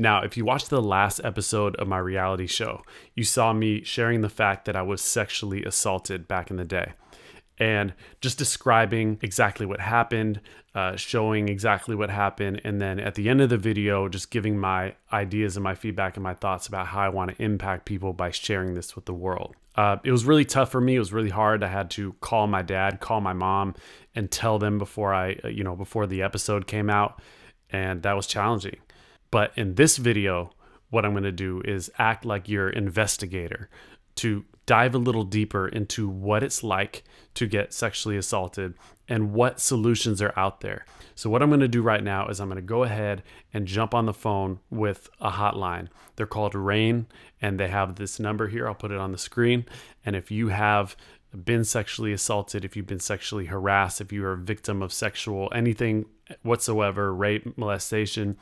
Now, if you watched the last episode of my reality show, you saw me sharing the fact that I was sexually assaulted back in the day. And just describing exactly what happened, showing exactly what happened, and then at the end of the video, just giving my ideas and my feedback and my thoughts about how I want to impact people by sharing this with the world. It was really tough for me. It was really hard. I had to call my dad, call my mom, and tell them before before the episode came out, and that was challenging. But in this video, what I'm going to do is act like your investigator to dive a little deeper into what it's like to get sexually assaulted and what solutions are out there. So what I'm going to do right now is I'm going to go ahead and jump on the phone with a hotline. They're called RAIN, and they have this number here. I'll put it on the screen. And if you have been sexually assaulted, if you've been sexually harassed, if you are a victim of sexual anything whatsoever, rape, molestation,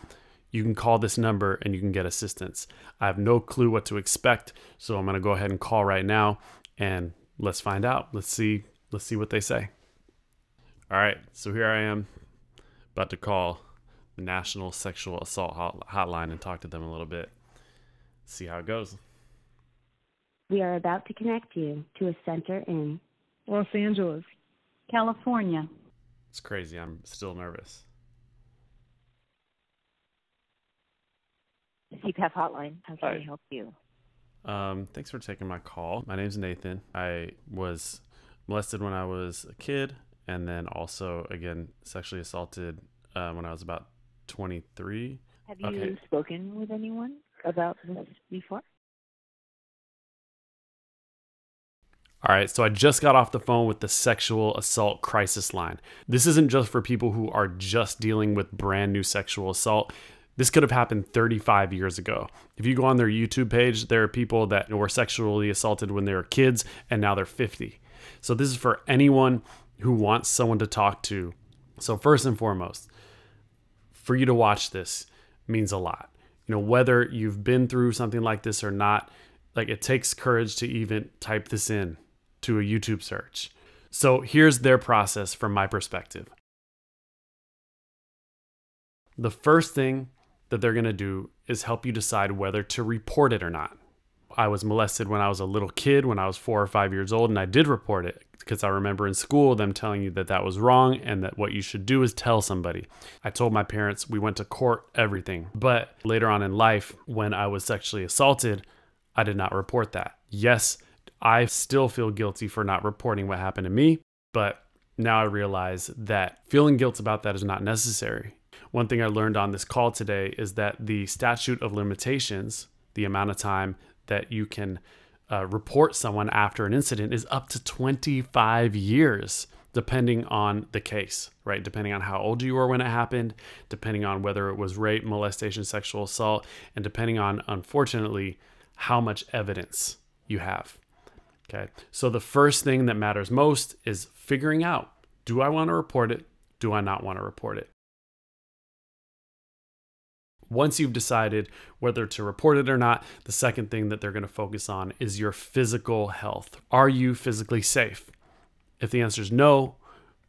you can call this number and you can get assistance. I have no clue what to expect, so I'm going to go ahead and call right now and let's find out. Let's see what they say. All right, so here I am about to call the National Sexual Assault Hotline and talk to them a little bit. See how it goes. We are about to connect you to a center in Los Angeles, California. It's crazy. I'm still nervous. CPAP hotline. How can I help you? Thanks for taking my call. My name's Nathan. I was molested when I was a kid, and then also, again, sexually assaulted when I was about 23. Have you spoken with anyone about this before? All right, so I just got off the phone with the sexual assault crisis line. This isn't just for people who are just dealing with brand new sexual assault. This could have happened 35 years ago. If you go on their YouTube page, there are people that were sexually assaulted when they were kids and now they're 50. So this is for anyone who wants someone to talk to. So first and foremost, for you to watch this means a lot. You know, whether you've been through something like this or not, like it takes courage to even type this in to a YouTube search. So here's their process from my perspective. The first thing that they're going to do is help you decide whether to report it or not. I was molested when I was a little kid, when I was 4 or 5 years old, and I did report it because I remember in school them telling you that that was wrong and that what you should do is tell somebody. I told my parents, we went to court, everything. But later on in life, when I was sexually assaulted, I did not report that. Yes, I still feel guilty for not reporting what happened to me, but now I realize that feeling guilt about that is not necessary. One thing I learned on this call today is that the statute of limitations, the amount of time that you can report someone after an incident, is up to 25 years, depending on the case, right? Depending on how old you were when it happened, depending on whether it was rape, molestation, sexual assault, and depending on, unfortunately, how much evidence you have. Okay, so the first thing that matters most is figuring out, do I want to report it? Do I not want to report it? Once you've decided whether to report it or not, the second thing that they're going to focus on is your physical health. Are you physically safe? If the answer is no,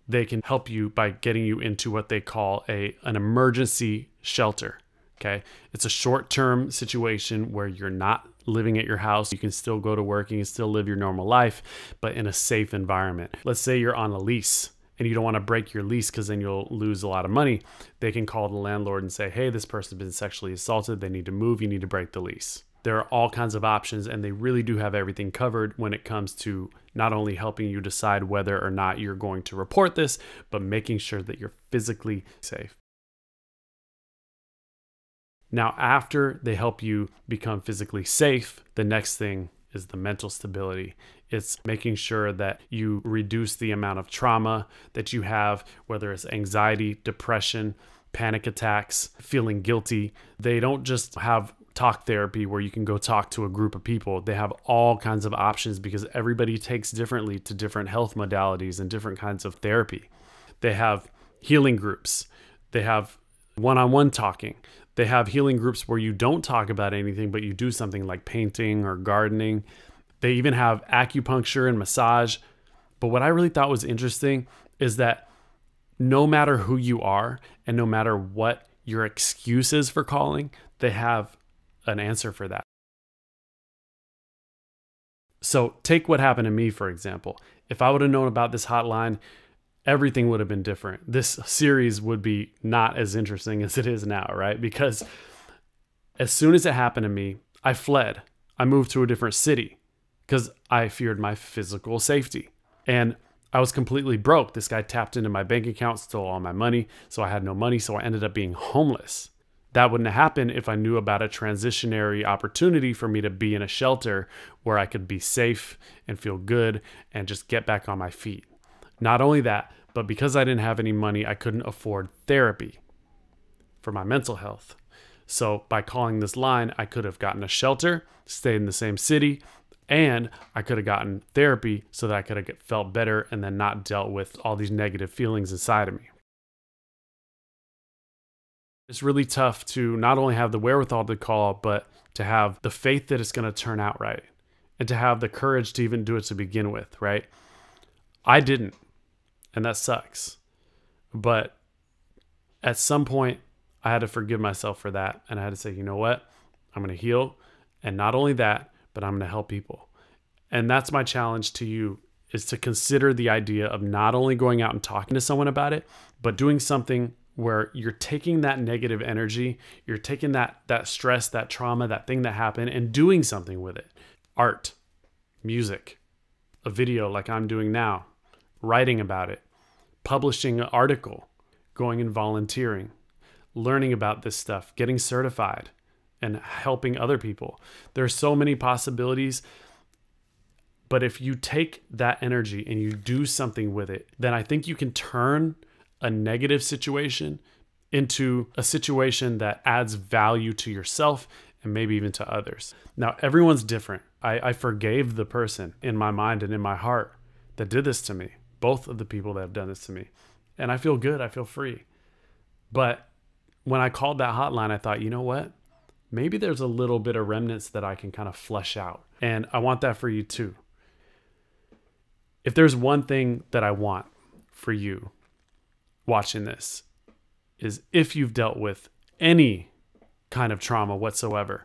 they can help you by getting you into what they call an emergency shelter. Okay, it's a short-term situation where you're not living at your house. You can still go to work, you can still live your normal life, but in a safe environment. Let's say you're on a lease and you don't want to break your lease because then you'll lose a lot of money. They can call the landlord and say, hey, this person's been sexually assaulted. They need to move. You need to break the lease. There are all kinds of options, and they really do have everything covered when it comes to not only helping you decide whether or not you're going to report this, but making sure that you're physically safe. Now, after they help you become physically safe, the next thing is the mental stability. It's making sure that you reduce the amount of trauma that you have, whether it's anxiety, depression, panic attacks, feeling guilty. They don't just have talk therapy where you can go talk to a group of people. They have all kinds of options because everybody takes differently to different health modalities and different kinds of therapy. They have healing groups. They have one-on-one talking. They have healing groups where you don't talk about anything, but you do something like painting or gardening. They even have acupuncture and massage. But what I really thought was interesting is that no matter who you are and no matter what your excuse is for calling, they have an answer for that. So take what happened to me, for example. If I would have known about this hotline, everything would have been different. This series would be not as interesting as it is now, right? Because as soon as it happened to me, I fled. I moved to a different city because I feared my physical safety. And I was completely broke. This guy tapped into my bank account, stole all my money. So I had no money. So I ended up being homeless. That wouldn't have happened if I knew about a transitionary opportunity for me to be in a shelter where I could be safe and feel good and just get back on my feet. Not only that, but because I didn't have any money, I couldn't afford therapy for my mental health. So by calling this line, I could have gotten a shelter, stayed in the same city, and I could have gotten therapy so that I could have felt better and then not dealt with all these negative feelings inside of me. It's really tough to not only have the wherewithal to call, but to have the faith that it's going to turn out right and to have the courage to even do it to begin with, right? I didn't, and that sucks. But at some point, I had to forgive myself for that. And I had to say, you know what? I'm going to heal. And not only that, but I'm going to help people. And that's my challenge to you, is to consider the idea of not only going out and talking to someone about it, but doing something where you're taking that negative energy, you're taking that stress, that trauma, that thing that happened, and doing something with it. Art, music, a video like I'm doing now, writing about it, publishing an article, going and volunteering, learning about this stuff, getting certified, and helping other people. There are so many possibilities. But if you take that energy and you do something with it, then I think you can turn a negative situation into a situation that adds value to yourself and maybe even to others. Now, everyone's different. I forgave the person in my mind and in my heart that did this to me, both of the people that have done this to me. And I feel good. I feel free. But when I called that hotline, I thought, you know what? Maybe there's a little bit of remnants that I can kind of flesh out. And I want that for you too. If there's one thing that I want for you watching this, is if you've dealt with any kind of trauma whatsoever,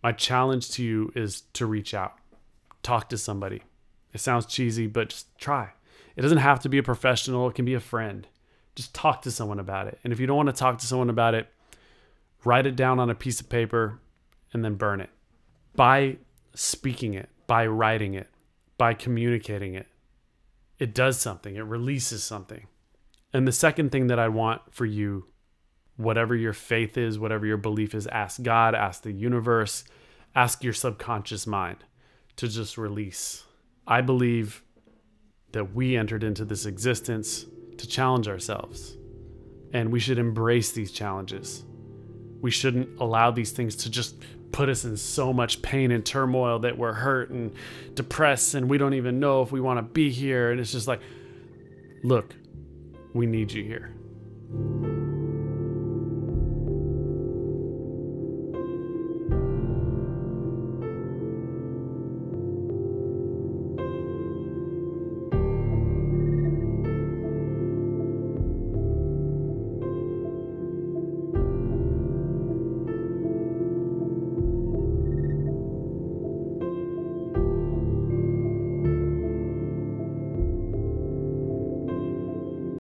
my challenge to you is to reach out, talk to somebody. It sounds cheesy, but just try. It doesn't have to be a professional. It can be a friend. Just talk to someone about it. And if you don't want to talk to someone about it, write it down on a piece of paper and then burn it. By speaking it, by writing it, by communicating it, it does something. It releases something. And the second thing that I want for you, whatever your faith is, whatever your belief is, ask God, ask the universe, ask your subconscious mind to just release. I believe that we entered into this existence to challenge ourselves, and we should embrace these challenges. We shouldn't allow these things to just put us in so much pain and turmoil that we're hurt and depressed and we don't even know if we want to be here. And it's just like, look, we need you here.